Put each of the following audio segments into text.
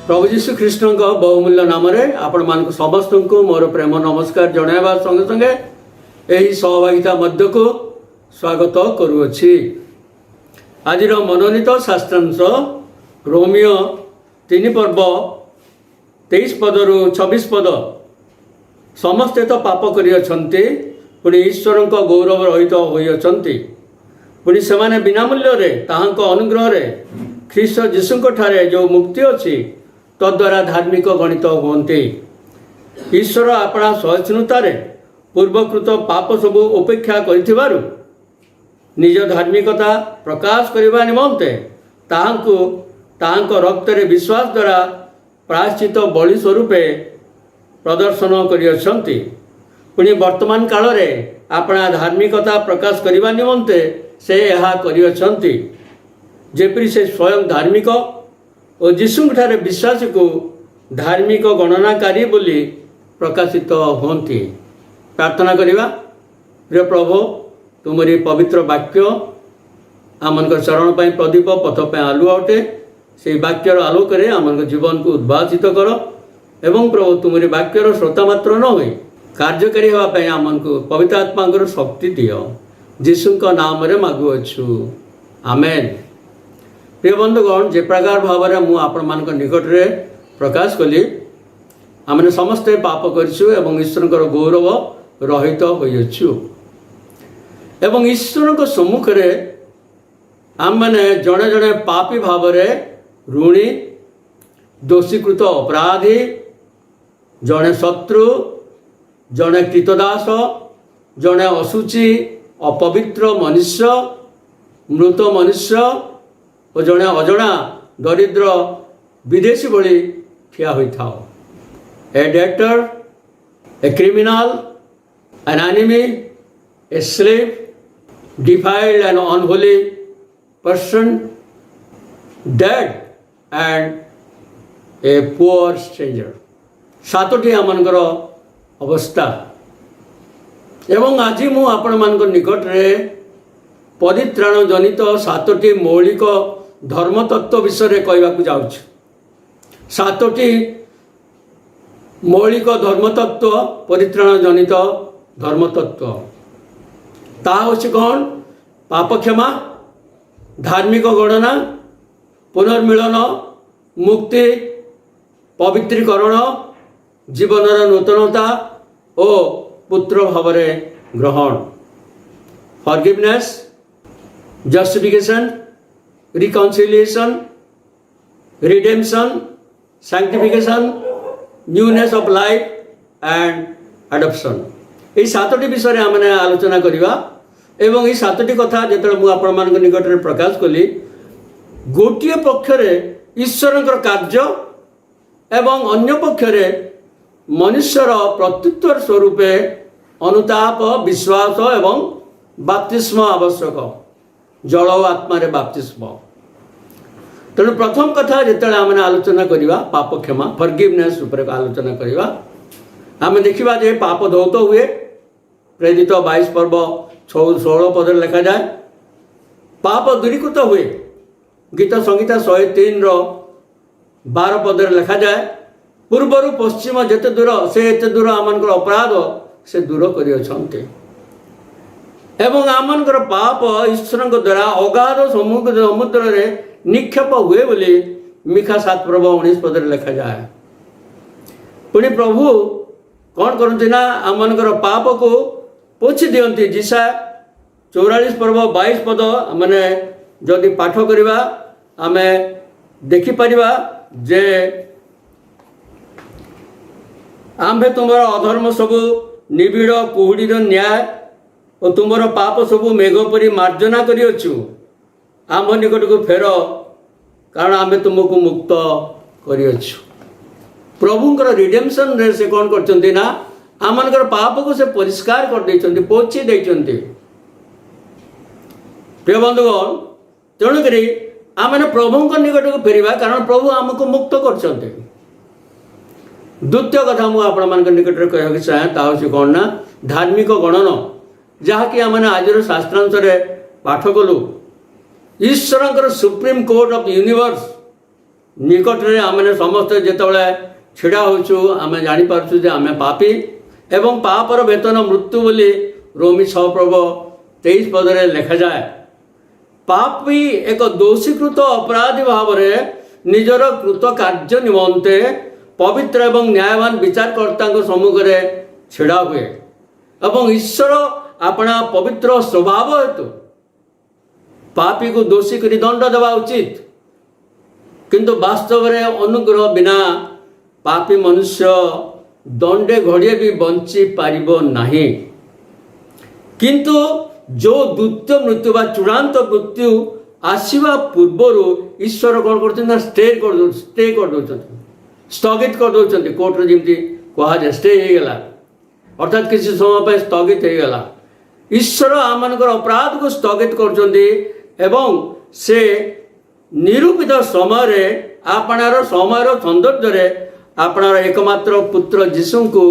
प्रभु जीशु कृष्ण बहुमूल्य नाम आपण मान समस्त को मोर प्रेम नमस्कार जनवा संगे संगे यही सहभागिता मध्य को स्वागत करुअछि। आज मनोनीत शास्त्रांश रोमियो 3 पर्व 23 पदरु 26 पद। समस्ते तो पाप करियछन्ति पुणी ईश्वर गौरव रहित होइछन्ति। पुणी सेमाने बिना मूल्य रे ताहांको अनुग्रह रे ख्रीष्ट जीशुंको ठारे जो मुक्ति अछि तद्वारा धार्मिक गणित हुअन्ति। ईश्वर आपणा सहिष्णुतारे पूर्वकृत पाप सबु उपेक्षा करिथिबारु निज धार्मिकता प्रकाश करिबा निमन्ते ताहांको रक्तरे विश्वास द्वारा प्रायश्चित बलि स्वरूपे प्रदर्शन करियछन्ति। पुणी वर्तमान काल रे आपणा धार्मिकता प्रकाश करिबा निमन्ते से ଏହା करियछन्ति। जेपरि से स्वयं धार्मिक और जीशुठारे विश्वासी को धार्मिक गणनाकारी बोली प्रकाशित होती। प्रार्थना करिबा। प्रिय प्रभु तुमरी पवित्र वाक्य आमन चरण पर प्रदीप पथ पे आलु अटे। से वाक्यर आलोक रे आमन जीवन को उद्भासित कर एवं प्रभु तुमरी वाक्यर श्रोता मात्र न होई कार्यकारी होगा आमन को पवित्र आत्मा शक्ति दियो। जीशुंक नाम रे मागुअछु आमेन। प्रिय बंधुगण जे प्रकार भाव में आपण मान निकट रे प्रकाश कली आमने समस्ते पाप करछु एवं ईश्वर गौरव रहित होइछु एवं ईश्वर को सम्मुख रे आम मैंने जड़े जड़े पापी भाव रे ऋणी दोषीकृत अपराधी जड़े शत्रु जड़े कृतदास जड़े असुचि अपवित्र मनुष्य मृत मनुष्य और जड़े अजणा दरिद्र विदेशी भली ठिया होई थाओ। A debtor a criminal an enemy a slave defiled and unholy person dead and a poor stranger. सातोटी आमनकर अवस्था एवं आज मु आपण मान निकट रे परित्राण जनित सातोटी मौलिक धर्मतत्व विषय कहवाक जाऊँ। सातोटी मौलिक धर्मतत्व परित्राण जनित धर्मतत्व ता होछि कौन? पाप क्षमा, धार्मिक गणना, पुनर्मिलन, मुक्ति, पवित्रीकरण, जीवनर नूतनता और पुत्र भावरे ग्रहण, forgiveness, justification, reconciliation, redemption, sanctification, newness of life and adoption. ये सातोटी विषय आमने आलोचना करिबा एवं ये सातोटी कथा जेतले मु आपण मान निकट रे प्रकाश कली गोटिए पक्षरे ईश्वरंकर कार्य एवं अन्य पक्षरे मनुष्यर प्रत्युत्तर स्वरूपे अनुताप विश्वास एवं बाप्तिस्म आवश्यक जल और आत्मा रे बाप्तिस्म। तेणु प्रथम कथा जिते आम आलोचना करवा पाप क्षमा फॉरगिवनेस उपर आलोचना करवा आम देखा जे पाप धौत हुए प्रेरित 22 पर्व 16 पद लिखा जाए पाप दूरीकृत हुए। गीत संहिता 103 12 पद लिखा जाए पूर्वर पश्चिम जेते दूर से एते दूर आमनकर अपराध से दूर करियछन्ते एवं आमनकर पाप ईश्वर द्वारा अगाध समुद्र रे निक्षेप हुए बोली मिखा 7 पर्व 19 पद लिखा जाए। पुणी प्रभु कौन करती ना आमनकर पाप को पोछि दियंती। जिसा 44 पर्व 22 पद माने जदि पाठ करिबा आमे देखि परिबा जे आम्भे तुमर अधर्म सबु निबिड़ कुहुड़ीर न्याय और तुमर पाप सबु मेघ परी मार्जना करियछु। आम निकट को फेर कारण आमे तुमको मुक्त करियछु। प्रभुंकर रिडेम्पशन रे से कौन करचंती ना आमनकर पाप को से परिष्कार कर देचंती पोछि देचंती। प्रिय बंधुगण तेणु करी आमने प्रभुंकर निकट को फेरिबा कारण प्रभु आमको मुक्त करचंती। द्वितीय कथा मु आपण मान निकट रे कहक चाहे ता होछि कोन ना धार्मिक गणन जहाँकि आमने आजर शास्त्रांश रे पाठ कलु। ईश्वरंकर सुप्रीम कोर्ट ऑफ यूनिवर्स निकटरे आम समस्ते जिते छिड़ा होचु आम जापारु जे आम पापी एवं पापर वेतन मृत्यु बोली रोमी 6:23 पदरे लिखा जाए। पापी एक दोषीकृत अपराधी भाव में निजर कृत कार्य निमंते पवित्र एवं न्यायवान विचारकर्ता सम्मुख में छिड़ा हुए एवं ईश्वर अपना पवित्र स्वभाव हेतु पापी को दोषी करी दंड देवा उचित, किंतु वास्तव में अनुग्रह बिना पापी मनुष्य दंडे घड़िए भी बंची पारिबो नहीं। किंतु जो द्वितीय मृत्यु बा चूड़ांत मृत्यु आसवा पूर्वर ईश्वर कौन कर स्टे कर दौरान स्थगित कर दौरान कोर्टे जमी कहुए स्टे हो गला अर्थात किसी समय पर स्थगित हो गला। ईश्वर आम अपराध को स्थगित कर से निरूपित समय आपणार समय सौंदर्य आपणार एकमात्र पुत्र जीशु को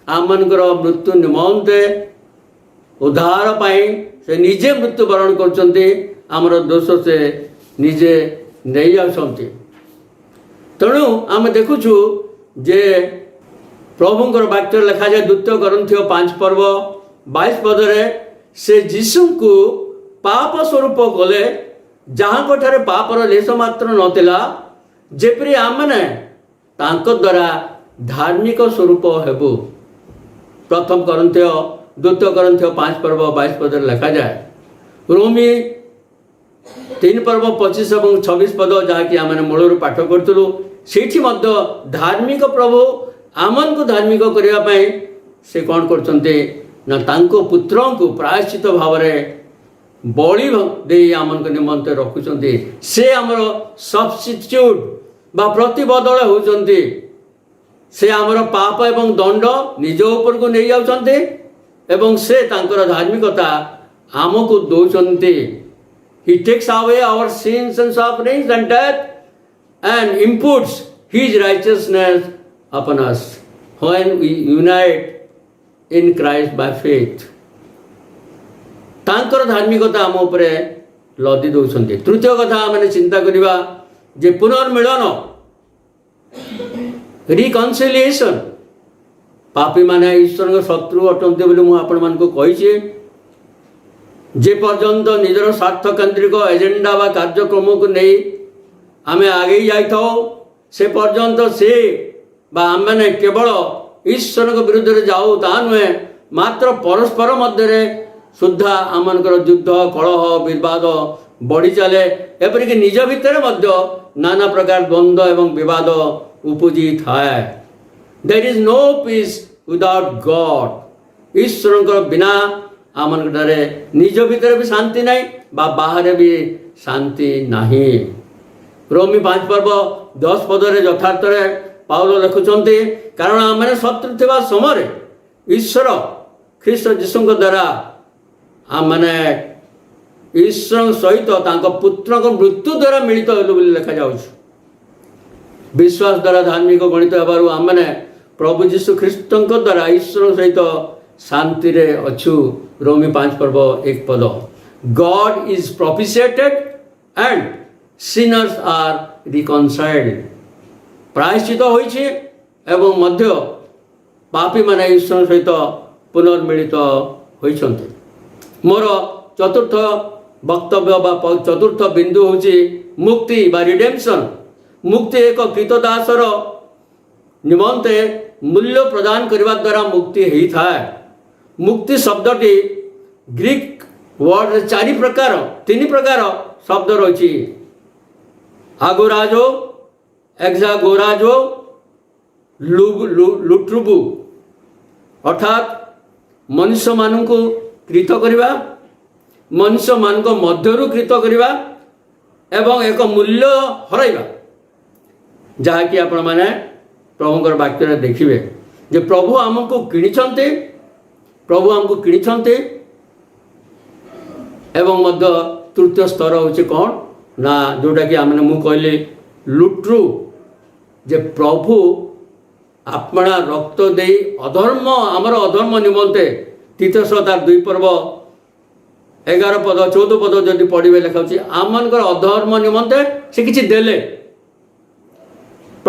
आम मृत्यु निमंते उद्धार पाई से निजे मृत्युवरण कर दोष से निजे नहीं आसती। तेणु आम देखुचु जे प्रभुंकर वाक्य लिखा जाए 2 कोरिन्थियो 5:22 पदरे से जीशु को पाप स्वरूप गले जहाँ ठारे पापर लेश मात्र नथिला जेपरी आमने तांको द्वारा धार्मिक स्वरूप हेबु। 2 कोरिन्थियो 5:22 पदरे लिखा जाए। रोमी 3:25 और 26 पद जहाँकि आम मूल पाठ करूँ से धार्मिक प्रभु आमन को धार्मिक करने से कौन कर पुत्र को प्रायश्चित भाव में बलि दे आमन को निमंते रखुंट से आमर सब्स्टिट्यूट बा प्रतिबदल होती से आमर पाप एवं दंड निज ऊपर को नहीं जाते एवं से तांकर धार्मिकता आमको दौरान He takes away our sins and sufferings and death and imputes His righteousness upon us when we unite in Christ by faith. तांकर धार्मिकता आम उपर लदी दौरान। तृतीय कथा मैंने चिंता करवा जे पुनर्मिलन रिकनसिलिएशन पापी माने ईश्वर शत्रु अटंती बोली मुझे आपण मान को कही जे पर्यंत निजर स्वार्थ केन्द्रिक एजेंडा व कार्यक्रम को नहीं आम आगे जाइथो से पर्यंत से आम मैंने केवल ईश्वर के विरुद्ध में जाऊ ता नुहे मात्र परस्पर मध्य सुधा आमकर युद्ध कलह विवाद बढ़ी चले एपरिक निज भितर नाना प्रकार द्वंद्व एवं विवाद उपजी थाए। There is no peace without God. ईश्वर बिना आमन निज भितर भी शांति नहीं बाहर भी शांति नहीं। रोमी 5:10 पदरे यथार्थ पाउल लिखुंट कारण आम शत्रु थिबा समय ईश्वर ख्रीष्ट जीशु द्वारा आम ईश्वर सहित पुत्र को मृत्यु द्वारा मिलित हेलु बोली लिखा जाउछ। विश्वास द्वारा धार्मिक गणित होबारु आम प्रभु जीशु ख्रीष्ट द्वारा ईश्वर सहित शांति रे अछु। रोमी 5:1 पद God is propitiated and sinners are reconciled. प्रायश्चित होइछि एवं मध्य पापी माने ईश्वर सहित पुनर्मिलित होइछन्ति। मोर चतुर्थ वक्तव्य बा चतुर्थ बिंदु होछि मुक्ति बा रिडेम्पशन। मुक्ति एक कृतदासर निमंते मूल्य प्रदान करने द्वारा मुक्ति होता है। मुक्ति शब्दटी ग्रीक वर्ड 3 प्रकार शब्द रही आगोराजो एक्सागोराजो लुट्रुबु अर्थात मनुष्य मान को कृत करवा मनुष्य मान मध्यरु कृत करवा एवं एक मूल्य हराइबा जहाँकि आपण माने प्रभुंकर वाक्य देखिए जे प्रभु आमको किणिछन्ते प्रभु आमको किणिछन्ते एवं मध्य तृतीय स्तर होचे कौन ना जोटा कि आमने मु कहले लुट्रु जे प्रभु अपना रक्त दे अधर्म आमर अधर्म निमंते तीर्थतार 2 पर्व 11 पद 14 पद जदि पढ़े लिखा आमनकर अधर्म निमंते से किसी देले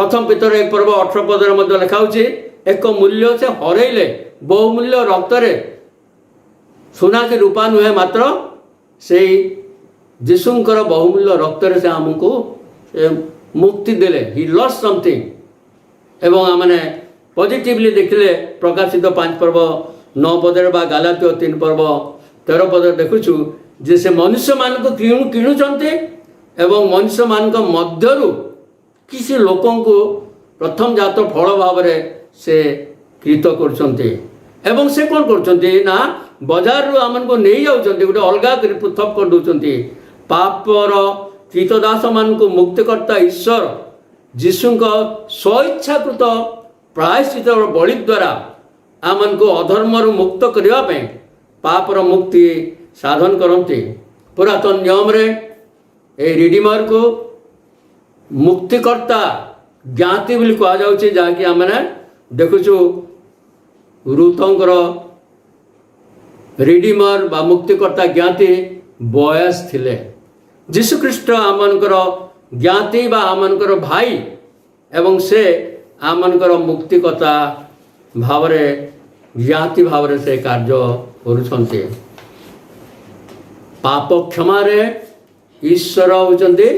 प्रथम पितर 1 पर्व 18 पदरे मध्य लिखा होछि एक मूल्य से हरैले बहुमूल्य रक्तरे सुना कि रूपा नुहे मात्र से जीशुंकर बहुमूल्य रक्तरे से आमको मुक्ति देले ही लॉस्ट समथिंग। एवं आमने पॉजिटिवली देखिले प्रकाशित 5 पर्व 9 पदरे बा गालात्य 3 पर्व 13 पदरे देखुछु जे से मनुष्य मान को किणुचंते एवं मनुष्य मान को मध्यरु किसी लोकों को प्रथम जात फल भाव से कृत करछंते एवं से कौन करछंते ना बाजार रु आमन को नहीं जाउछंते गोटे अलगा कर पृथक कर दउछंते पापर कृतदास मान को मुक्त करता ईश्वर जीशु को स्वेच्छाकृत प्रायश्चित बलि द्वारा आमन को अधर्म रु मुक्त करबा पे पापर मुक्ति साधन करते। पुरातन नियम रे ए रिडीमर को मुक्तिकर्ता ज्ञाति बोली कह जाउछि जहाँकि आमने देखुछु रुतंकर रिडीमर बा मुक्तिकर्ता ज्ञाति बयस थिले। जीशुख्रीष्ट आमनकर ज्ञाति बा आमनकर भाई एवं से आमनकर मुक्तिकर्ता भावरे ज्ञाति भावरे से कार्य करुछन्ते। पाप क्षमारे ईश्वर होचन्ते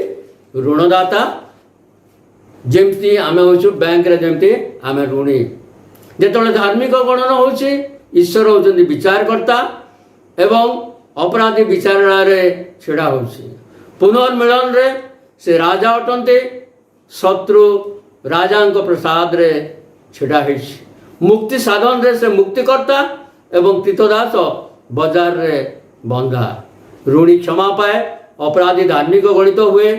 ऋणदाता जेमती आमे होछु बैंक रे जेमती आमे ऋणी जेतले धार्मिक गणना होछि ईश्वर होचन्ते विचारकर्ता एवं अपराधी विचारणा रे छिड़ा होछि। पुनर्मिलन रे से राजा अटन्ते शत्रु राजांक प्रसाद रे छिड़ा होछि। मुक्ति साधन रे से मुक्तिकर्ता एवं कृतदास बाजार रे बंधा। ऋणी क्षमा पाए अपराधी धार्मिक गणित हुए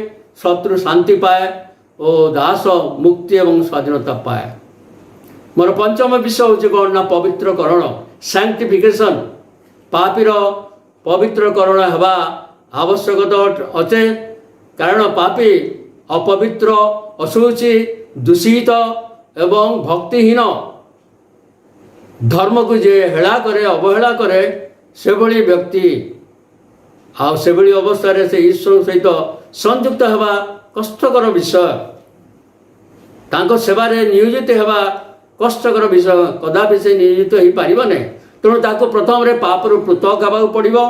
शत्रु शांति पाए और दास मुक्ति एवं स्वाधीनता पाए। मोर पंचम विषय हूँ कौन ना पवित्रकरण सैंक्टिफिकेशन पापीर पवित्रकरण हवा आवश्यकता अच्छे कारण पापी अपवित्र अशुचि दूषित एवं भक्तिहीन धर्म को जे हेला करे अवहेला करे से भली व्यक्ति आ से भली अवस्था से ईश्वर सहित संयुक्त हवा कष्टकर विषय तांको सेवारे नियोजित हेबा कष्टकर विषय कदापि से नियोजित हो पारिबने। तेणु ताको प्रथम रे पाप रु पृथक हेबाक पड़िबो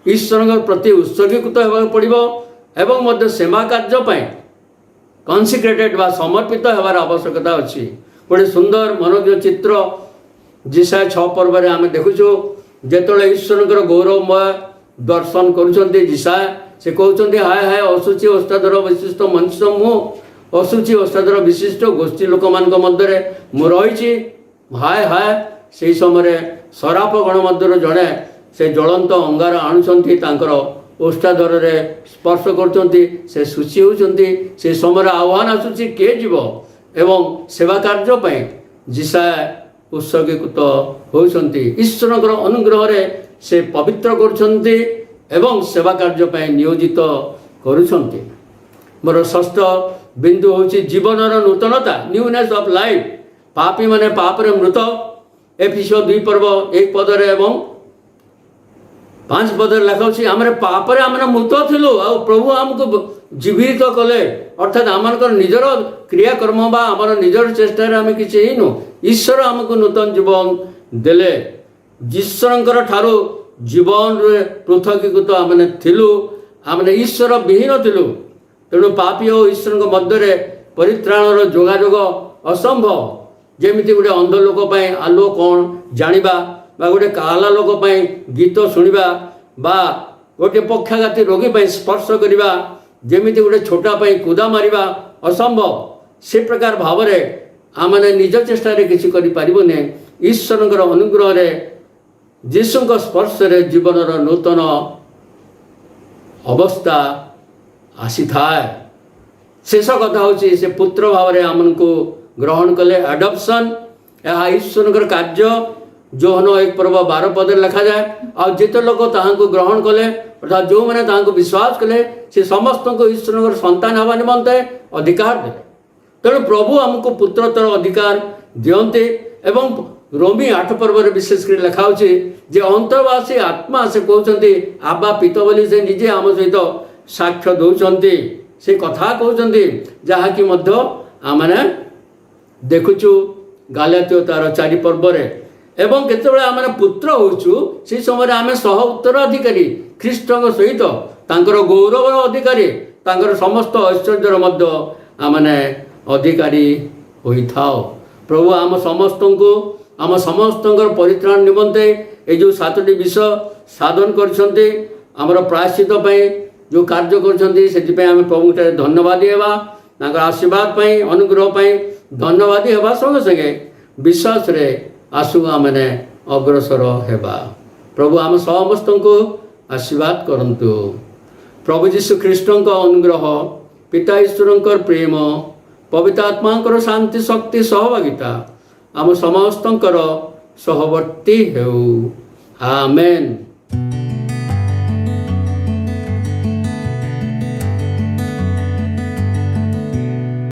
ईश्वर प्रति उत्सर्गीकृत हेबाक पड़िबो एवं मध्य सेवा कार्य पय कन्सिक्रेटेड बा समर्पित हेबार आवश्यकता अछि। गोटे सुंदर मनोज्ञ चित्र जिसाय 6 पर्व रे आमे देखुछु जेतले ईश्वरकर गौरवमय दर्शन करुछन्ते जिसाय से कहते हाय हाय अशुचि अष्टादर विशिष्ट मनुष्य मु अशुचि अष्टादर विशिष्ट गोष्ठी लोक मान मध्य मु रही हाय हाय से समय सराप गण मध्य जड़े से ज्वलंत अंगार आणुंट ओष्ठाधर रे स्पर्श कर शुचि होती से समय आह्वान आसूची किए जीव एवं सेवा कार्य जिसाय उत्सर्गीकृत होती ईश्वर अनुग्रह रे से पवित्र करुछन्ति एवं सेवा कार्य पे नियोजित करुछन्ति। मोर षष्ठ बिंदु होछि जीवनर नूतनता न्यूनेस ऑफ लाइफ पापी माने पाप रे मृत एफिसो 2 पर्व 1 पदरे एवं 5 पदरे लिखाउछि हमरे पाप रे हमरे मृत थिलु आ प्रभु हमको जीवित कले अर्थात आमनकर निजर क्रियाकर्म बा आमर निजर चेष्टा रे हम किछि हिनु ईश्वर हमको नूतन जीवन देले ईश्वरंकर ठारो जीवन रे पृथकीकृत आमने थिलु आमने ईश्वर विहीन थिलु। तेणु पापी और ईश्वर मध्य परित्राणर जोगाजोग असंभव जेमिति गोटे अंध लोक आलो कौन जानिबा बा गोटे काला लोक गीत शुणिबा बा गोटे पक्षाघाती रोगी स्पर्श करिबा जेमिति गोटे छोटा कूदा मारिबा असंभव से प्रकार भाव रे आमने निज चेष्टा रे किछि करि परिबने ईश्वरंकर अनुग्रह रे जीशुंक स्पर्श रे जीवनर नूतन अवस्था आसी थाए। शेष कथा होची से पुत्र भाव रे आमन को ग्रहण कले एडॉप्शन यह ईश्वरंकर कार्य जोहन 1 पर्व 12 पदे लिखा जाए और जिते लोक ताहां ग्रहण कले अर्थात जो मैंने ताहां विश्वास कले से समस्त को ईश्वरंकर संतान हवा निमंते अधिकार दे। तेणु प्रभु आमको पुत्रतर अधिकार दियंते एवं रोमी 8 पर्व विशेष कर लिखा जे अंतर्वासी आत्मा से कहते आबा पित बोली से निजे आम सहित साक्ष्य दौरान से कथा कहते जहाँकि आमने देखुचु गालातियो तार 4 पर्वरे एवं केतबेले आमने पुत्र होचु से समय आमे सह उत्तराधिकारी ख्रीष्टଙ୍କ सहित तांकर गौरव अधिकारी तांकर समस्त ऐश्वर्यर मध्य आमने अधिकारी होइथाओ। प्रभु आम समस्तଙ୍କର परित्राण निमंते ए जो 7टी विषय साधन करछन्ते हमर प्रायश्चित पय जो कार्य करछन्ते सेति पय हम प्रभु के धन्यवादी हेबा तांकर आशीर्वाद पय अनुग्रह पय धन्यवादी हेबा संगे संगे विश्वास रे आसु आमने अग्रसर हेबा। प्रभु आम समस्त को आशीर्वाद करंतु। प्रभु यीशु ख्रीष्टଙ୍କ अनुग्रह पिता ईश्वरଙ୍କର प्रेम पवित्र आत्माଙ୍କର शांति शक्ति सहभागिता आम समस्तଙ୍କର सहवर्ती हेउ। आमेन।